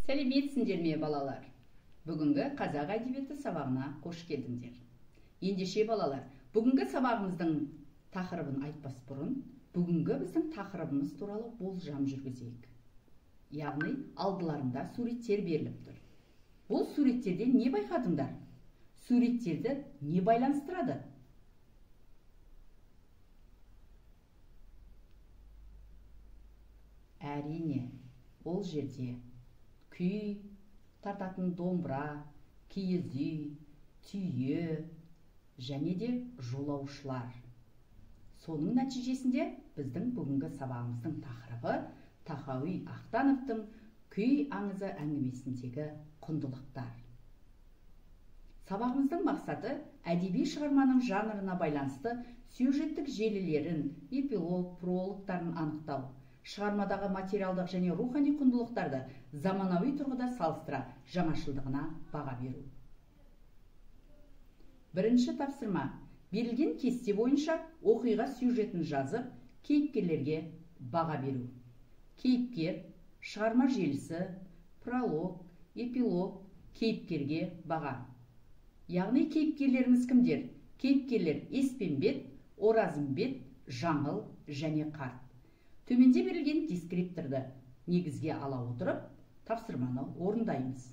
Сәлеметсіңдер ме балалар? Бүгінгі қазақ әдебиеті сабағына қош келдіңдер. Ендеше балалар, бүгінгі сабағымыздың тақырыбын айтпас бұрын, бүгінгі біздің тақырыбымыз туралы болжам жүргізейік. Яғни, алдыларында суреттер беріліп тұр. Бұл суреттерден не байқадыңдар? Суреттерді не байланыстырады? Әрине, ол жерде күй тартатын домбыра, киіз үй, түйе және де жолаушылар. Соның нәтижесінде біздің бүгінгі сабағымыздың тақырыбы Тахауи Ақтановтың күй аңызы әңгімесіндегі құндылықтар. Сабағымыздың мақсаты әдеби шығарманың жанрына байланысты сюжеттік желілерін, эпилог, прологтарын анықтау, шығармадағы материалдық және рухани құндылықтарды заманауи тұрғыда салыстыра жаңашылдығына баға беру. Бірінші тапсырма: берілген кесте бойынша оқиға сюжетін жазып, кейіпкерлерге баға беру. Кейіпкер, шығарма желісі, пролог, эпилог, кейіпкерге баға. Яғни кейіпкерлеріміз кімдер? Кейіпкерлер Еспенбет, Оразымбет, Жаңыл және Қарт. Төменде берілген дескрипторды негізге ала отырып, тапсырманы орындаймыз.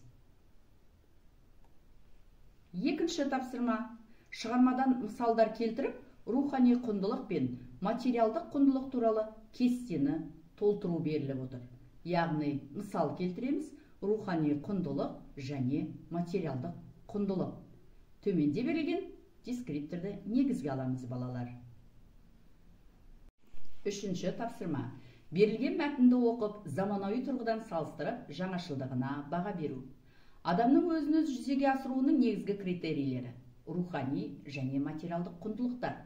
Екінші тапсырма: шығармадан мысалдар келтіріп, рухани құндылық пен материалдық құндылық туралы кестені толтыру беріліп отыр. Яғни, мысал келтіреміз, рухани құндылық және материалдық құндылық. Төменде берілген дескрипторды негізге аламыз балалар. Үшінші тапсырма: берілген мәтінді оқып, заманауи тұрғыдан салыстырып, жаңашылдығына баға беру. Адамның өзін-өзі жүзеге асыруының негізгі критерийлері: рухани және материалдық құндылықтар.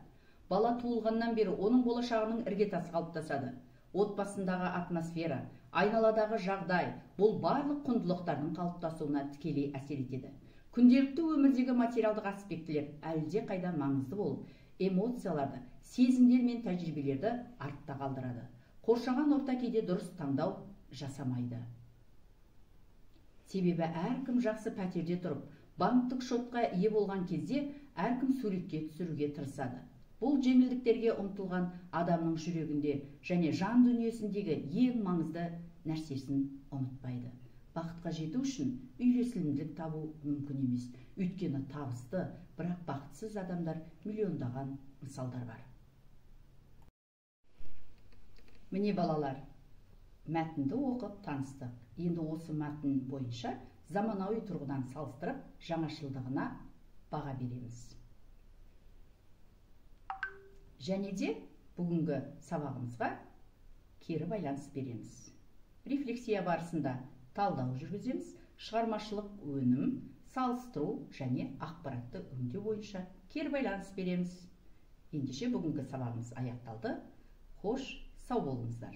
Бала туылғаннан бері оның болашағының іргетасы қалыптасады. Отбасындағы атмосфера, айналадағы жағдай, бұл барлық құндылықтардың қалыптасуына тікелей әсер етеді. Күнделікті өмірдегі материалдық аспектілер әлде қайда маңызды болып, эмоцияларды, сезімдер мен тәжірибелерді артта қалдырады. Қоршаған орта кейде дұрыс таңдау жасамайды. Себебі әркім жақсы пәтерде тұрып, банктік шотқа ие болған кезде әркім суретке түсіруге тырысады. Бұл жеңілдіктерге ұмтылған адамның жүрегінде және жан дүниесіндегі ең маңызды нәрсесін ұмытпайды. Бақытқа жету үшін үйлесімділік табу мүмкін емес. Өйткені табысты, бірақ бақытсыз адамдар миллиондаған мысалдар бар. Міне балалар, мәтінді оқып таныстық. Енді осы мәтін бойынша заманауи тұрғыдан салыстырып, жаңашылдығына баға береміз. Және де бүгінгі сабағымызға кері байланыс береміз. Рефлексия барысында талдау жүргіземіз, шығармашылық өнім, салыстыру және ақпаратты өңдеу бойынша кері байланыс береміз. Ендеше бүгінгі сабағымыз аяқталды. Қош, сау болыңыздар.